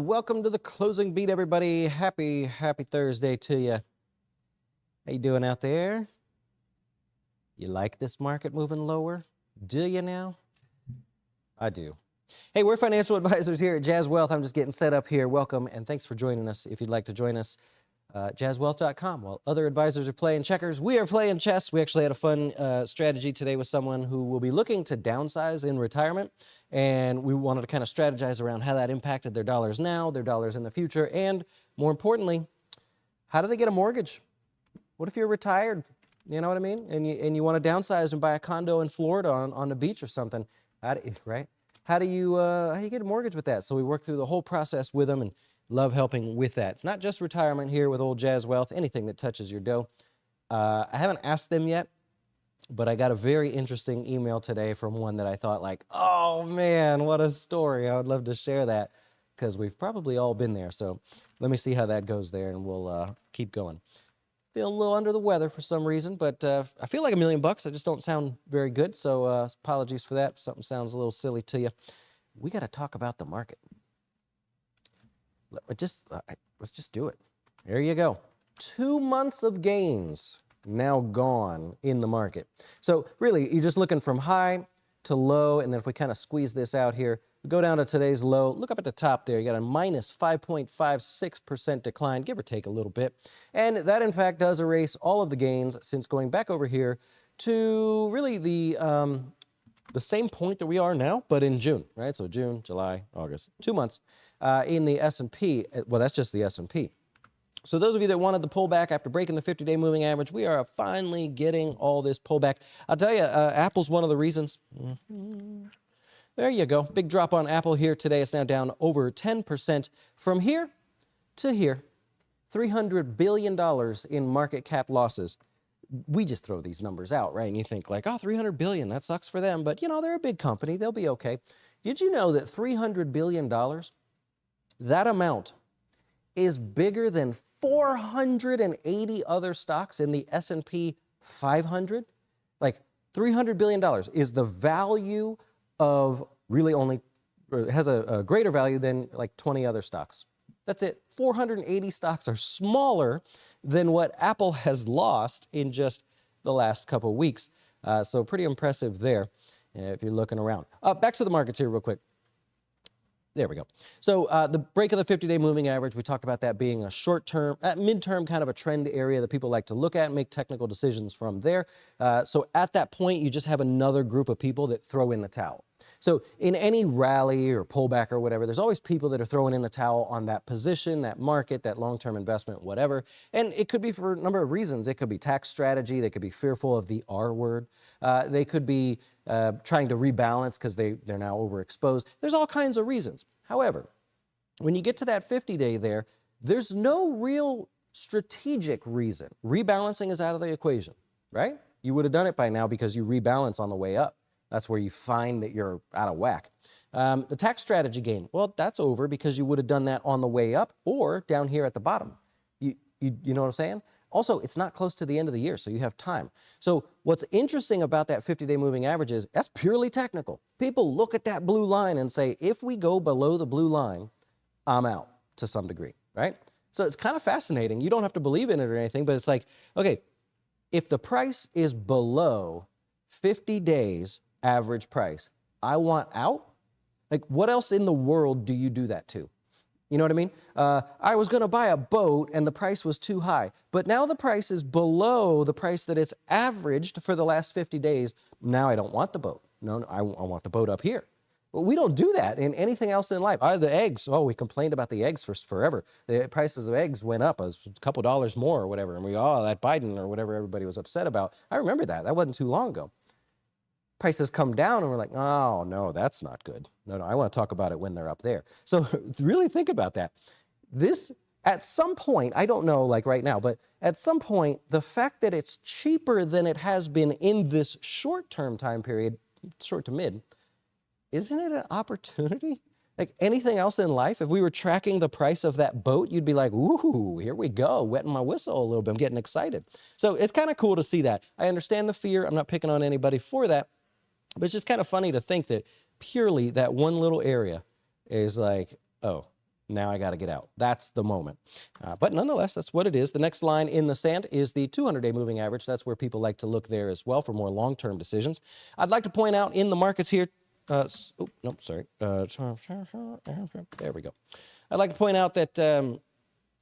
welcome to the closing beat, everybody. Happy Thursday to you. How you doing out there? You like this market moving lower? Do you now? I do. Hey, we're financial advisors here at Jazz Wealth. I'm just getting set up here. Welcome, and thanks for joining us. If you'd like to join us, jazzwealth.com. While other advisors are playing checkers, we are playing chess. We actually had a fun strategy today with someone who will be looking to downsize in retirement, and we wanted to kind of strategize around how that impacted their dollars now, their dollars in the future, and more importantly, how do they get a mortgage? What if you're retired? You know what I mean? And you want to downsize and buy a condo in Florida on the beach or something, right? How do you get a mortgage with that? So we work through the whole process with them and love helping with that. It's not just retirement here with old Jazz Wealth, anything that touches your dough. I haven't asked them yet, but I got a very interesting email today from one that I thought like, oh man, what a story. I would love to share that because we've probably all been there. So let me see how that goes there and we'll keep going. Feeling a little under the weather for some reason, but I feel like $1 million. I just don't sound very good, so apologies for that. If something sounds a little silly to you. We got to talk about the market. Let's just do it. There you go. 2 months of gains now gone in the market. So really, you're just looking from high to low, and then if we kind of squeeze this out here, we go down to today's low. Look up at the top there. You got a minus 5.56% decline, give or take a little bit. And that, in fact, does erase all of the gains since going back over here to really the same point that we are now, but in June, right? So June, July, August, 2 months in the S&P. Well, that's just the S&P. So those of you that wanted the pullback after breaking the 50-day moving average, we are finally getting all this pullback. I'll tell you, Apple's one of the reasons. There you go. Big drop on Apple here today. It's now down over 10% from here to here. $300 billion in market cap losses. We just throw these numbers out, right? And you think like, oh, $300 billion, that sucks for them. But, you know, they're a big company. They'll be okay. Did you know that $300 billion, that amount is bigger than 480 other stocks in the S&P 500? Like $300 billion is the value of really only, has a greater value than like 20 other stocks. That's it. 480 stocks are smaller than what Apple has lost in just the last couple of weeks. So pretty impressive there if you're looking around. Back to the markets here real quick. There we go. So the break of the 50-day moving average, we talked about that being a short-term, mid-term kind of a trend area that people like to look at and make technical decisions from there. So at that point, you just have another group of people that throw in the towel. So in any rally or pullback or whatever, there's always people that are throwing in the towel on that position, that market, that long-term investment, whatever. And it could be for a number of reasons. It could be tax strategy. They could be fearful of the R word. They could be trying to rebalance because they're now overexposed. There's all kinds of reasons. However, when you get to that 50-day there, there's no real strategic reason. Rebalancing is out of the equation, right? You would have done it by now because you rebalance on the way up. That's where you find that you're out of whack. The tax strategy game, well, that's over because you would have done that on the way up or down here at the bottom. You know what I'm saying? Also, it's not close to the end of the year, so you have time. So what's interesting about that 50-day moving average is that's purely technical. People look at that blue line and say, if we go below the blue line, I'm out to some degree, right? So it's kind of fascinating. You don't have to believe in it or anything, but it's like, okay, if the price is below 50 days average price, I want out? Like, what else in the world do you do that to? You know what I mean? I was going to buy a boat and the price was too high, but now the price is below the price that it's averaged for the last 50 days. Now I don't want the boat. No, I want the boat up here. But we don't do that in anything else in life. The eggs, we complained about the eggs for forever. The prices of eggs went up a couple dollars more or whatever, and that Biden or whatever everybody was upset about. I remember that. That wasn't too long ago. Prices come down and we're like, oh, no, that's not good. No, I want to talk about it when they're up there. So really think about that. This, at some point, I don't know like right now, but at some point, the fact that it's cheaper than it has been in this short-term time period, short to mid, isn't it an opportunity? Like anything else in life, if we were tracking the price of that boat, you'd be like, ooh, here we go, wetting my whistle a little bit. I'm getting excited. So it's kind of cool to see that. I understand the fear. I'm not picking on anybody for that. But it's just kind of funny to think that purely that one little area is like, oh, now I got to get out. That's the moment. But nonetheless, that's what it is. The next line in the sand is the 200-day moving average. That's where people like to look there as well for more long-term decisions. I'd like to point out in the markets here, there we go. I'd like to point out that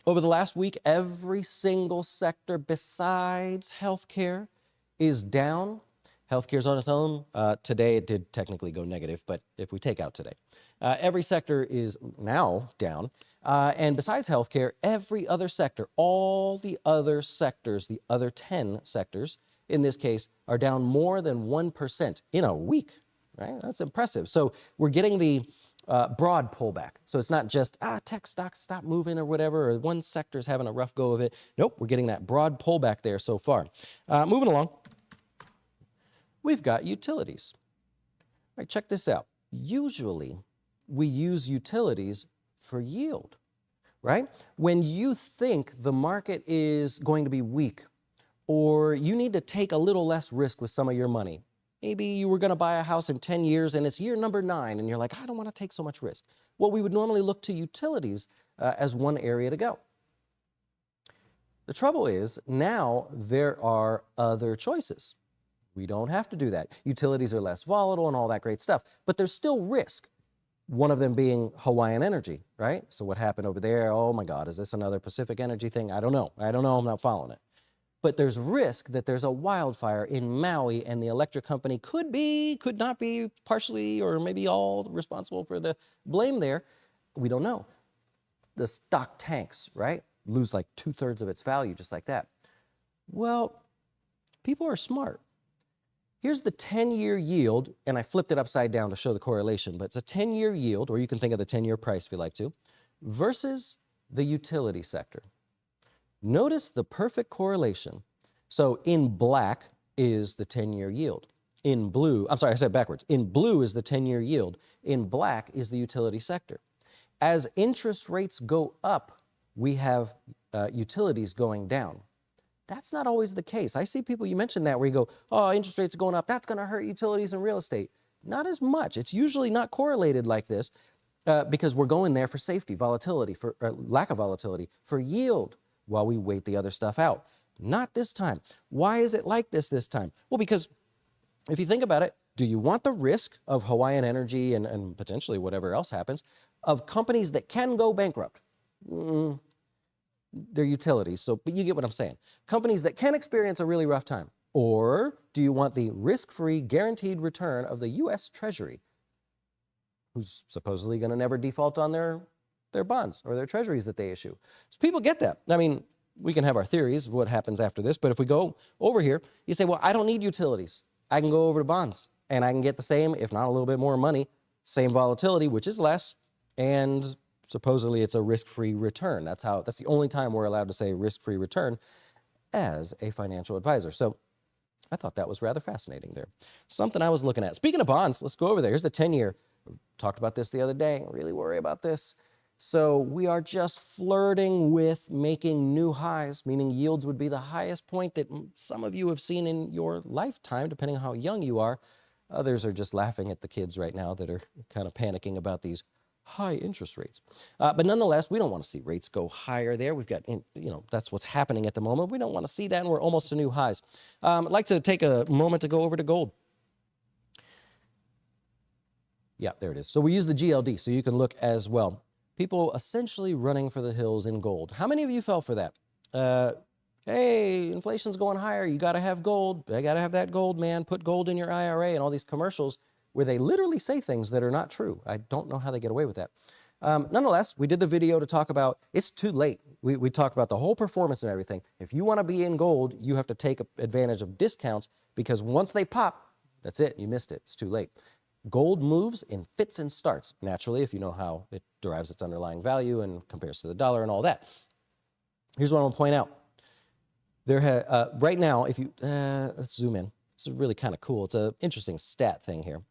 over the last week, every single sector besides healthcare is down. Healthcare's on its own. Today, it did technically go negative, but if we take out today, every sector is now down. And besides healthcare, every other sector, all the other sectors, the other 10 sectors, in this case, are down more than 1% in a week, right? That's impressive. So we're getting the broad pullback. So it's not just, tech stocks stop moving or whatever, or one sector's having a rough go of it. Nope, we're getting that broad pullback there so far. Moving along, we've got utilities. All right, check this out. Usually, we use utilities for yield, right? When you think the market is going to be weak, or you need to take a little less risk with some of your money. Maybe you were going to buy a house in 10 years and it's year number 9 and you're like, I don't want to take so much risk. Well, we would normally look to utilities as one area to go. The trouble is now there are other choices. We don't have to do that. Utilities are less volatile and all that great stuff, but there's still risk. One of them being Hawaiian Energy, right? So what happened over there? Oh my God, is this another Pacific Energy thing? I don't know. I'm not following it. But there's risk that there's a wildfire in Maui and the electric company could not be partially or maybe all responsible for the blame there. We don't know. The stock tanks, right? Lose like 2/3 of its value just like that. Well, people are smart. Here's the 10-year yield, and I flipped it upside down to show the correlation, but it's a 10-year yield, or you can think of the 10-year price if you like to, versus the utility sector. Notice the perfect correlation. So in black is the 10-year yield. In blue, I'm sorry, I said backwards. In blue is the 10-year yield. In black is the utility sector. As interest rates go up, we have utilities going down. That's not always the case. I see people, you mentioned that, where you go, oh, interest rates are going up, that's going to hurt utilities and real estate. Not as much. It's usually not correlated like this because we're going there for safety, volatility, for lack of volatility, for yield, while we wait the other stuff out. Not this time. Why is it like this time? Well, because if you think about it, do you want the risk of Hawaiian Energy and potentially whatever else happens, of companies that can go bankrupt? They're utilities, but you get what I'm saying. Companies that can experience a really rough time. Or do you want the risk-free guaranteed return of the U.S. Treasury, who's supposedly going to never default on their bonds or their treasuries that they issue? So people get that. I mean, we can have our theories of what happens after this, but if we go over here, you say, well, I don't need utilities. I can go over to bonds and I can get the same, if not a little bit more money, same volatility, which is less, and supposedly it's a risk-free return. That's the only time we're allowed to say risk-free return as a financial advisor. So I thought that was rather fascinating there. Something I was looking at. Speaking of bonds, let's go over there. Here's the 10-year. Talked about this the other day. I really worry about this. So we are just flirting with making new highs, meaning yields would be the highest point that some of you have seen in your lifetime, depending on how young you are. Others are just laughing at the kids right now that are kind of panicking about these high interest rates. But nonetheless, we don't want to see rates go higher there. We've got, that's what's happening at the moment. We don't want to see that, and we're almost to new highs. I'd like to take a moment to go over to gold. Yeah, there it is. So we use the GLD, so you can look as well. People essentially running for the hills in gold. How many of you fell for that? Hey, inflation's going higher. You got to have gold. I got to have that gold, man. Put gold in your IRA, and all these commercials where they literally say things that are not true. I don't know how they get away with that. Nonetheless, we did the video to talk about it's too late. We talked about the whole performance and everything. If you want to be in gold, you have to take advantage of discounts because once they pop, that's it. You missed it. It's too late. Gold moves in fits and starts, naturally, if you know how it derives its underlying value and compares to the dollar and all that. Here's what I want to point out. Right now, if you, let's zoom in. This is really kind of cool. It's an interesting stat thing here.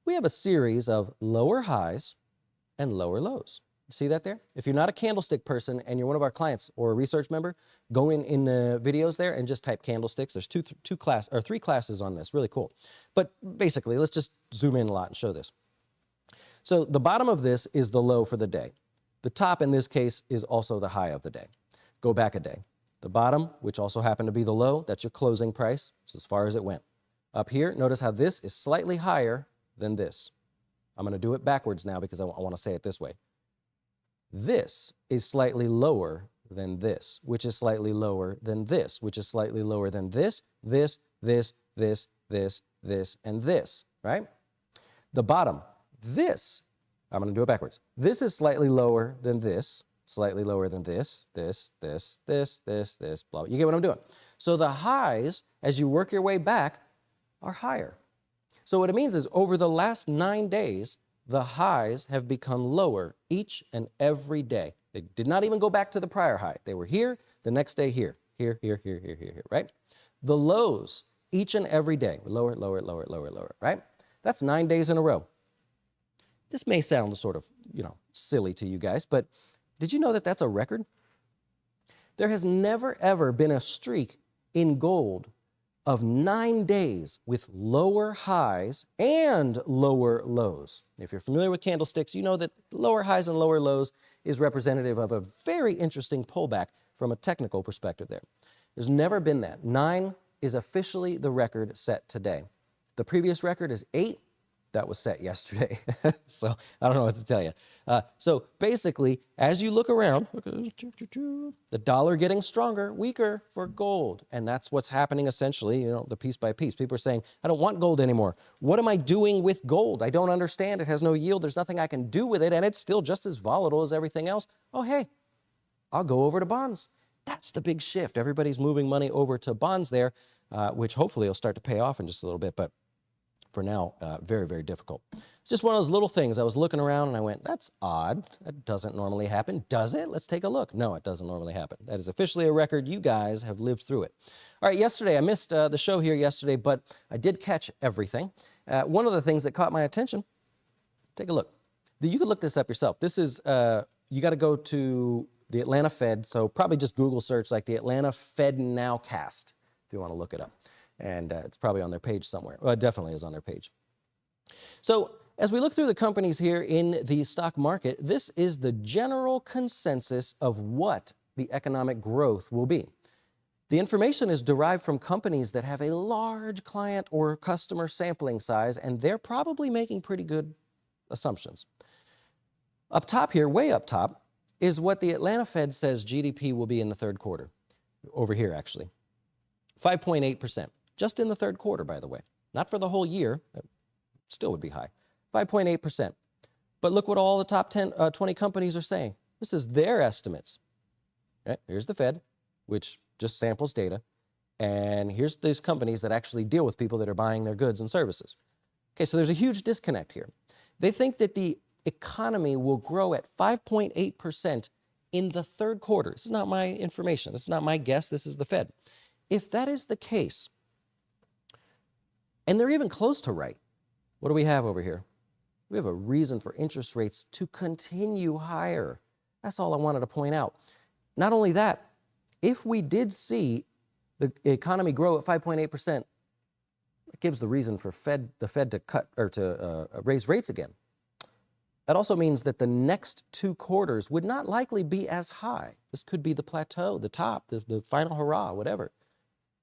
We have a series of lower highs and lower lows. You see that there? If you're not a candlestick person and you're one of our clients or a research member, go in the videos there and just type candlesticks. There's three classes on this. Really cool. But basically, let's just zoom in a lot and show this. So the bottom of this is the low for the day. The top in this case is also the high of the day. Go back a day. The bottom, which also happened to be the low, that's your closing price. So as far as it went. Up here, notice how this is slightly higher than this. I'm going to do it backwards now because I want to say it this way. This is slightly lower than this, which is slightly lower than this, which is slightly lower than this, this, and this, right? The bottom, this, I'm going to do it backwards. This is slightly lower than this, slightly lower than this, blah. You get what I'm doing? So the highs, as you work your way back, are higher. So what it means is over the last 9 days, the highs have become lower each and every day. They did not even go back to the prior high. They were here, the next day here, right? The lows, each and every day, lower, right? That's 9 days in a row. This may sound sort of, silly to you guys, but did you know that that's a record? There has never, ever been a streak in gold of 9 days with lower highs and lower lows. If you're familiar with candlesticks, you know that lower highs and lower lows is representative of a very interesting pullback from a technical perspective there. There's never been that. 9 is officially the record set today. The previous record is 8. That was set yesterday. So I don't know what to tell you. So basically, as you look around, the dollar getting stronger, weaker for gold. And that's what's happening essentially, the piece by piece. People are saying, I don't want gold anymore. What am I doing with gold? I don't understand. It has no yield. There's nothing I can do with it. And it's still just as volatile as everything else. Oh, hey, I'll go over to bonds. That's the big shift. Everybody's moving money over to bonds there, which hopefully will start to pay off in just a little bit. But for now, very, very difficult. It's just one of those little things. I was looking around and I went, that's odd. That doesn't normally happen. Does it? Let's take a look. No, it doesn't normally happen. That is officially a record. You guys have lived through it. All right, yesterday, I missed the show here yesterday, but I did catch everything. One of the things that caught my attention, take a look. You can look this up yourself. This is, you got to go to the Atlanta Fed, so probably just Google search like the Atlanta Fed Nowcast if you want to look it up. And it's probably on their page somewhere. Well, it definitely is on their page. So as we look through the companies here in the stock market, this is the general consensus of what the economic growth will be. The information is derived from companies that have a large client or customer sampling size, and they're probably making pretty good assumptions. Up top here, way up top, is what the Atlanta Fed says GDP will be in the third quarter. Over here, actually. 5.8%. Just in the third quarter, by the way. Not for the whole year. That still would be high. 5.8%. But look what all the top 20 companies are saying. This is their estimates. Right? Here's the Fed, which just samples data. And here's these companies that actually deal with people that are buying their goods and services. Okay, so there's a huge disconnect here. They think that the economy will grow at 5.8% in the third quarter. This is not my information. This is not my guess. This is the Fed. If that is the case, and they're even close to right, what do we have over here? We have a reason for interest rates to continue higher. That's all I wanted to point out. Not only that, if we did see the economy grow at 5.8%, it gives the reason for the Fed to cut or to raise rates again. That also means that the next 2 quarters would not likely be as high. This could be the plateau, the top, the final hurrah, whatever.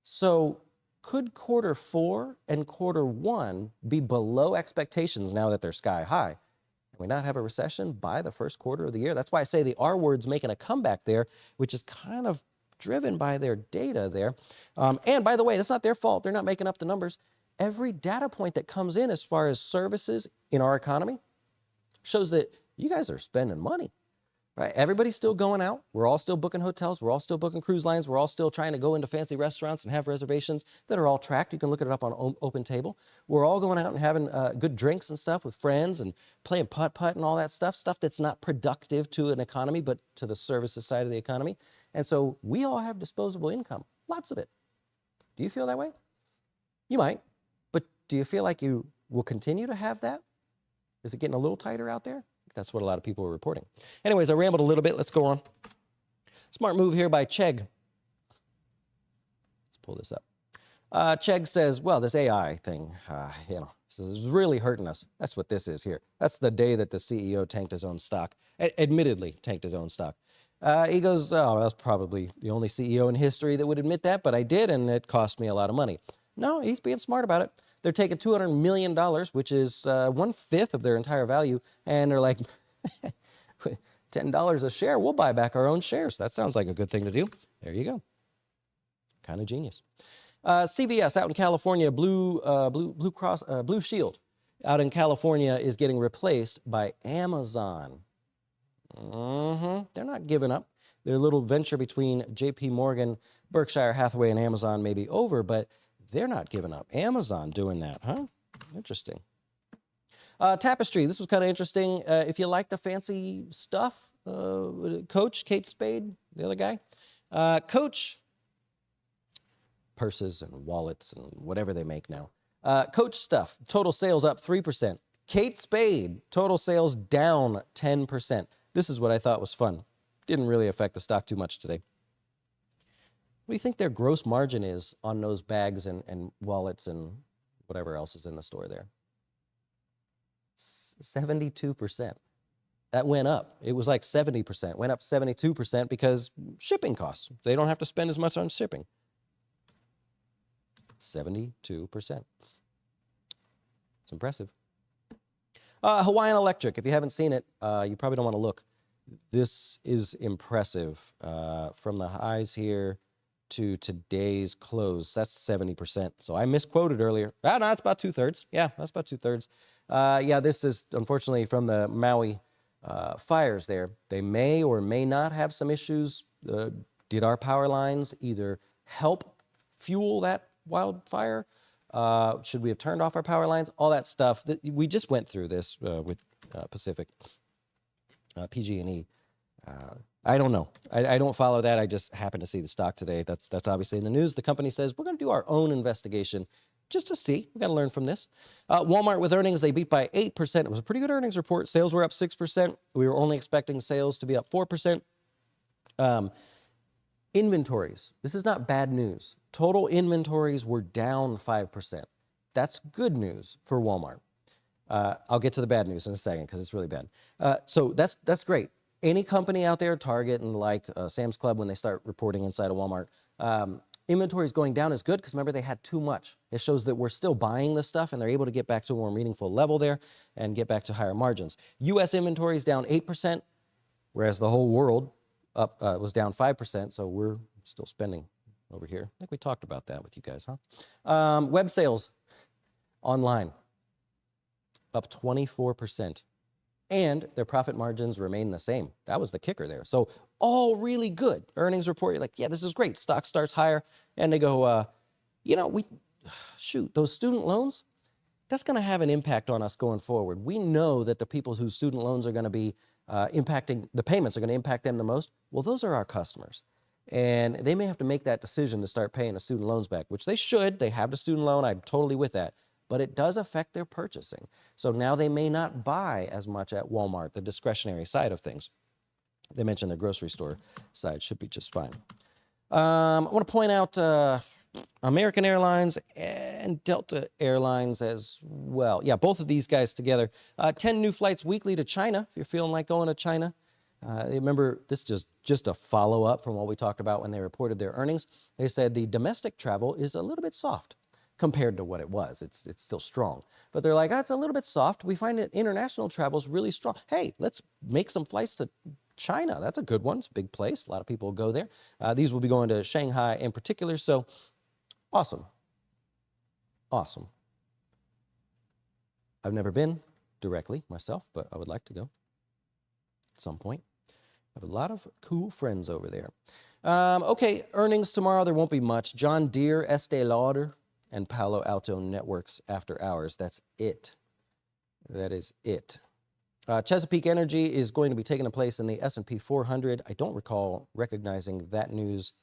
So could quarter 4 and quarter 1 be below expectations now that they're sky high? And we not have a recession by the first quarter of the year? That's why I say the R word's making a comeback there, which is kind of driven by their data there. And by the way, that's not their fault. They're not making up the numbers. Every data point that comes in as far as services in our economy shows that you guys are spending money. Right? Everybody's still going out. We're all still booking hotels. We're all still booking cruise lines. We're all still trying to go into fancy restaurants and have reservations that are all tracked. You can look it up on Open Table. We're all going out and having good drinks and stuff with friends and playing putt-putt and all that stuff that's not productive to an economy, but to the services side of the economy. And so we all have disposable income, lots of it. Do you feel that way? You might, but do you feel like you will continue to have that? Is it getting a little tighter out there? That's what a lot of people are reporting. Anyways, I rambled a little bit. Let's go on. Smart move here by Chegg. Let's pull this up. Chegg says, well, this AI thing, this is really hurting us. That's what this is here. That's the day that the CEO tanked his own stock. admittedly tanked his own stock. He goes, oh, that's probably the only CEO in history that would admit that, but I did, and it cost me a lot of money. No, he's being smart about it. They're taking $200 million, which is 1/5 of their entire value, and they're like, $10 a share, we'll buy back our own shares. That sounds like a good thing to do. There you go. Kind of genius. CVS out in California, Blue Shield out in California is getting replaced by Amazon. They're not giving up. Their little venture between JP Morgan, Berkshire Hathaway, and Amazon may be over, but they're not giving up. Amazon doing that, huh? Interesting. Tapestry, this was kind of interesting. If you like the fancy stuff, Coach, Kate Spade, the other guy, Coach, purses and wallets and whatever they make now. Coach stuff, total sales up 3%. Kate Spade, total sales down 10%. This is what I thought was fun. Didn't really affect the stock too much today. What do you think their gross margin is on those bags and wallets and whatever else is in the store there? 72%. That went up. It was like 70%. Went up 72% because shipping costs. They don't have to spend as much on shipping. 72%. It's impressive. Hawaiian Electric, if you haven't seen it, you probably don't want to look. This is impressive. From the highs here to today's close, that's 70%. So I misquoted earlier. No, it's about 2/3. Yeah, that's about 2/3. Yeah, this is unfortunately from the Maui fires there. They may or may not have some issues. Did our power lines either help fuel that wildfire? Should we have turned off our power lines? All that stuff. We just went through this with Pacific, PG&E. I don't know. I don't follow that. I just happened to see the stock today. That's obviously in the news. The company says, we're going to do our own investigation just to see. We've got to learn from this. Walmart with earnings, they beat by 8%. It was a pretty good earnings report. Sales were up 6%. We were only expecting sales to be up 4%. Inventories. This is not bad news. Total inventories were down 5%. That's good news for Walmart. I'll get to the bad news in a second because it's really bad. So that's great. Any company out there, Target and like Sam's Club, when they start reporting inside of Walmart, inventories going down is good because remember they had too much. It shows that we're still buying this stuff and they're able to get back to a more meaningful level there and get back to higher margins. U.S. inventories down 8%, whereas the whole world up was down 5%. So we're still spending over here. I think we talked about that with you guys, huh? Web sales online up 24%. And their profit margins remain the same. That was the kicker there. So all really good. Earnings report, you're like, yeah, this is great. Stock starts higher. And they go, those student loans, that's going to have an impact on us going forward. We know that the people whose student loans are going to be impacting, the payments are going to impact them the most. Well, those are our customers. And they may have to make that decision to start paying the student loans back, which they should. They have the student loan. I'm totally with that. But it does affect their purchasing. So now they may not buy as much at Walmart, the discretionary side of things. They mentioned the grocery store side should be just fine. I want to point out American Airlines and Delta Airlines as well. Yeah, both of these guys together. 10 new flights weekly to China, if you're feeling like going to China. Remember, this is just a follow-up from what we talked about when they reported their earnings. They said the domestic travel is a little bit soft compared to what it was. It's still strong. But they're like, it's a little bit soft. We find that international travel is really strong. Hey, let's make some flights to China. That's a good one. It's a big place. A lot of people will go there. These will be going to Shanghai in particular. So awesome. Awesome. I've never been directly myself, but I would like to go at some point. I have a lot of cool friends over there. Okay, earnings tomorrow. There won't be much. John Deere, Estee Lauder, and Palo Alto Networks after hours. That's it. That is it. Chesapeake Energy is going to be taking a place in the S&P 400. I don't recall recognizing that news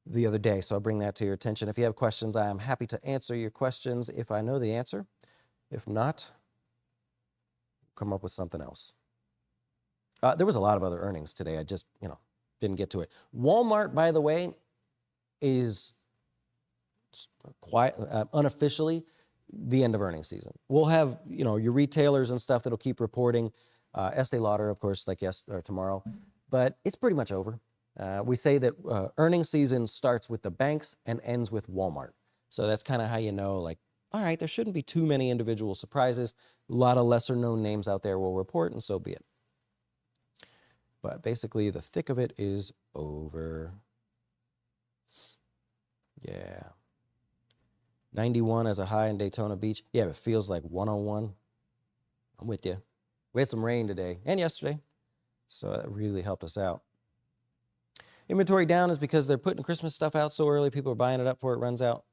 the other day, so I'll bring that to your attention. If you have questions, I am happy to answer your questions if I know the answer. If not, come up with something else. There was a lot of other earnings today. I just, didn't get to it. Walmart, by the way, is quite unofficially the end of earnings season. We'll have, your retailers and stuff that'll keep reporting. Estee Lauder, of course, like or tomorrow, but it's pretty much over. We say that earnings season starts with the banks and ends with Walmart. So that's kind of how you know, like, all right, there shouldn't be too many individual surprises. A lot of lesser known names out there will report, and so be it. But basically, the thick of it is over. Yeah. 91 as a high in Daytona Beach. Yeah, it feels like 101. I'm with you. We had some rain today and yesterday, so that really helped us out. Inventory down is because they're putting Christmas stuff out so early. People are buying it up before it runs out.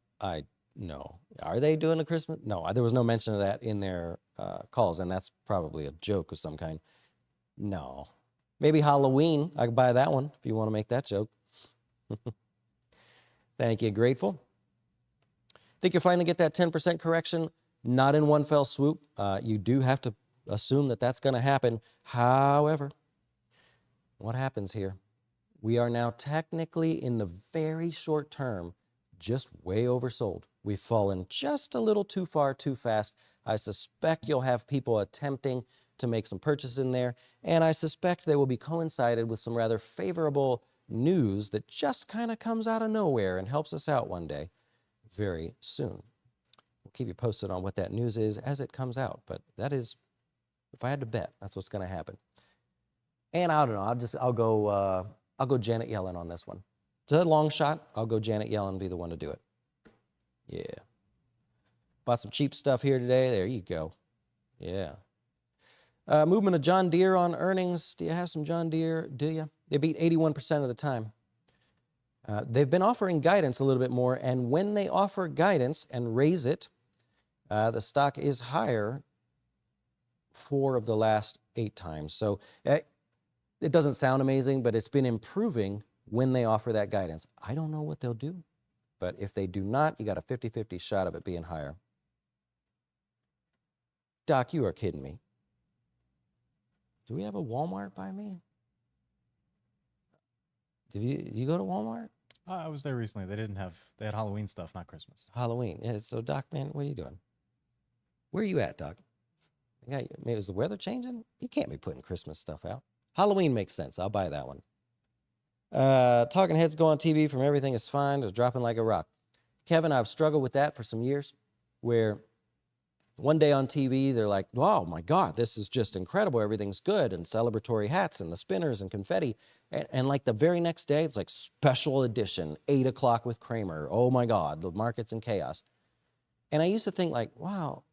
No. Are they doing a Christmas? No, there was no mention of that in their calls, and that's probably a joke of some kind. No. Maybe Halloween. I could buy that one if you want to make that joke. Thank you, Grateful. Think you're finally get that 10% correction? Not in one fell swoop. You do have to assume that that's going to happen. However, what happens here? We are now technically in the very short term just way oversold. We've fallen just a little too far too fast. I suspect you'll have people attempting to make some purchases in there, and I suspect they will be coincided with some rather favorable news that just kind of comes out of nowhere and helps us out one day very soon. We'll keep you posted on what that news is as it comes out, but that is, if I had to bet, that's what's going to happen. And I don't know, I'll go Janet Yellen on this one. It's a long shot. I'll go Janet Yellen, be the one to do it. Yeah. Bought some cheap stuff here today. There you go. Yeah. Movement of John Deere on earnings. Do you have some John Deere? Do you? They beat 81% of the time. They've been offering guidance a little bit more, and when they offer guidance and raise it, the stock is higher 4 of the last 8 times. So it doesn't sound amazing, but it's been improving when they offer that guidance. I don't know what they'll do, but if they do not, you got a 50-50 shot of it being higher. Doc, you are kidding me. Do we have a Walmart by me? Did you go to Walmart? I was there recently. They had Halloween stuff, not Christmas. Halloween. Yeah, so Doc, man, what are you doing? Where are you at, Doc? Is the weather changing? You can't be putting Christmas stuff out. Halloween makes sense. I'll buy that one. Talking heads go on TV from everything is fine to dropping like a rock. Kevin, I've struggled with that for some years, where one day on TV, they're like, oh my God, this is just incredible. Everything's good, and celebratory hats and the spinners and confetti. And like the very next day, it's like special edition, 8 o'clock with Kramer. Oh my God, the market's in chaos. And I used to think like, wow,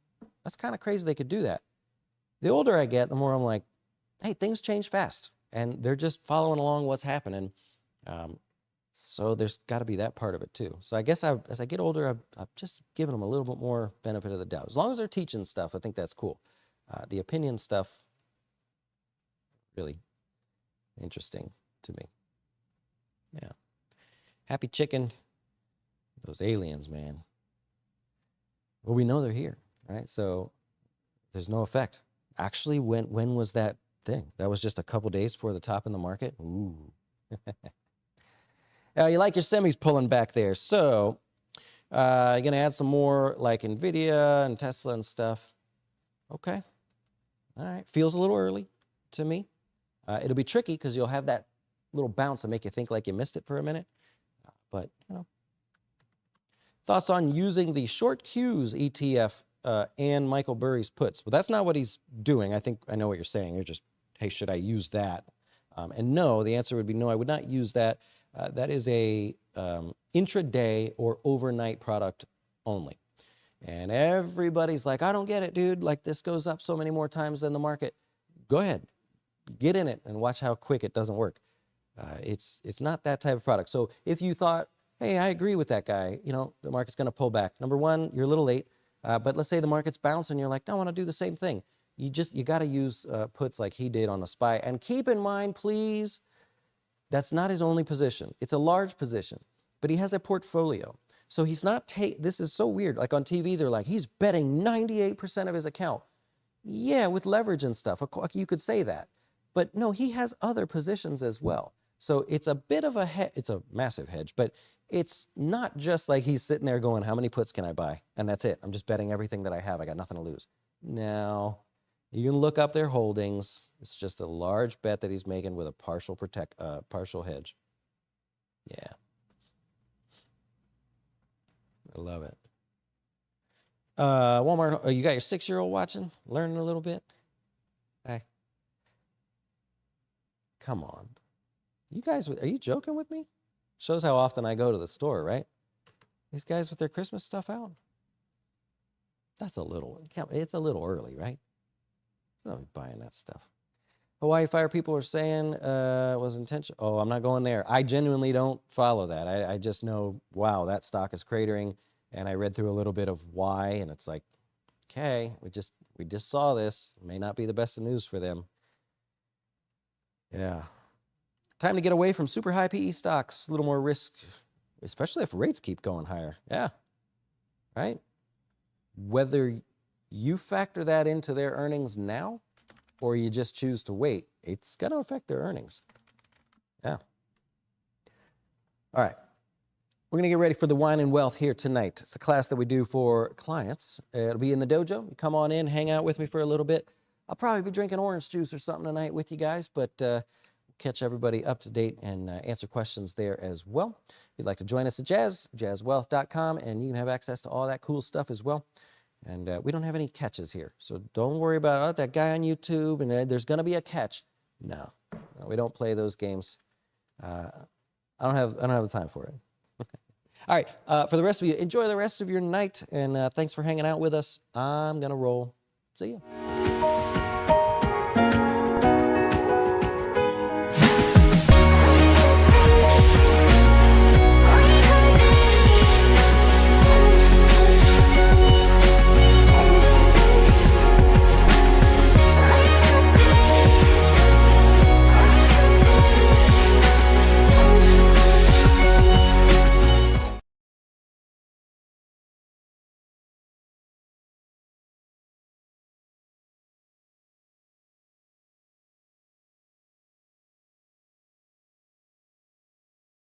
that's kind of crazy they could do that. The older I get, the more I'm like, hey, things change fast, and they're just following along what's happening. So there's got to be that part of it too. So I guess as I get older, I've just given them a little bit more benefit of the doubt. As long as they're teaching stuff, I think that's cool. The opinion stuff, really interesting to me. Yeah. Happy Chicken. Those aliens, man. Well, we know they're here, right? So there's no effect. Actually, when was that thing? That was just a couple days before the top in the market? Ooh. You like your semis pulling back there. So you're going to add some more like NVIDIA and Tesla and stuff. Okay. All right. Feels a little early to me. It'll be tricky because you'll have that little bounce and make you think like you missed it for a minute. But, you know. Thoughts on using the short Qs ETF and Michael Burry's puts? Well, that's not what he's doing. I think I know what you're saying. You're just, hey, should I use that? And no, the answer would be no, I would not use that. That is a intraday or overnight product only. And everybody's like, I don't get it, dude. Like, this goes up so many more times than the market. Go ahead. Get in it and watch how quick it doesn't work. It's not that type of product. So if you thought, hey, I agree with that guy, you know, the market's going to pull back. Number one, you're a little late. But let's say the market's bouncing and you're like, no, I want to do the same thing. You got to use puts like he did on the SPY. And keep in mind, please, that's not his only position. It's a large position, but he has a portfolio. So he's not this is so weird. Like on TV, they're like, he's betting 98% of his account. Yeah, with leverage and stuff. You could say that. But no, he has other positions as well. So it's a bit of a it's a massive hedge, but it's not just like he's sitting there going, how many puts can I buy? And that's it. I'm just betting everything that I have. I got nothing to lose. No, You can look up their holdings. It's just a large bet that he's making with a partial hedge. Yeah. I love it. Walmart, you got your 6-year-old watching, learning a little bit? Hey. Come on. You guys, are you joking with me? Shows how often I go to the store, right? These guys with their Christmas stuff out? That's it's a little early, right? Not buying that stuff. Hawaii Fire people are saying was intentional. Oh, I'm not going there. I genuinely don't follow that. I just know, wow, that stock is cratering. And I read through a little bit of why, and it's like, okay, we just saw this. It may not be the best of news for them. Yeah. Time to get away from super high PE stocks. A little more risk, especially if rates keep going higher. Yeah. Right? Whether you factor that into their earnings now or you just choose to wait, it's going to affect their earnings. Yeah. All right. We're going to get ready for the Wine and Wealth here tonight. It's a class that we do for clients. It'll be in the dojo. You come on in, hang out with me for a little bit. I'll probably be drinking orange juice or something tonight with you guys, but catch everybody up to date and answer questions there as well. If you'd like to join us at jazzwealth.com, and you can have access to all that cool stuff as well. And we don't have any catches here, so don't worry about that guy on YouTube and there's going to be a catch. No, we don't play those games. I don't have the time for it. All right, for the rest of you, enjoy the rest of your night, and thanks for hanging out with us. I'm going to roll. See you.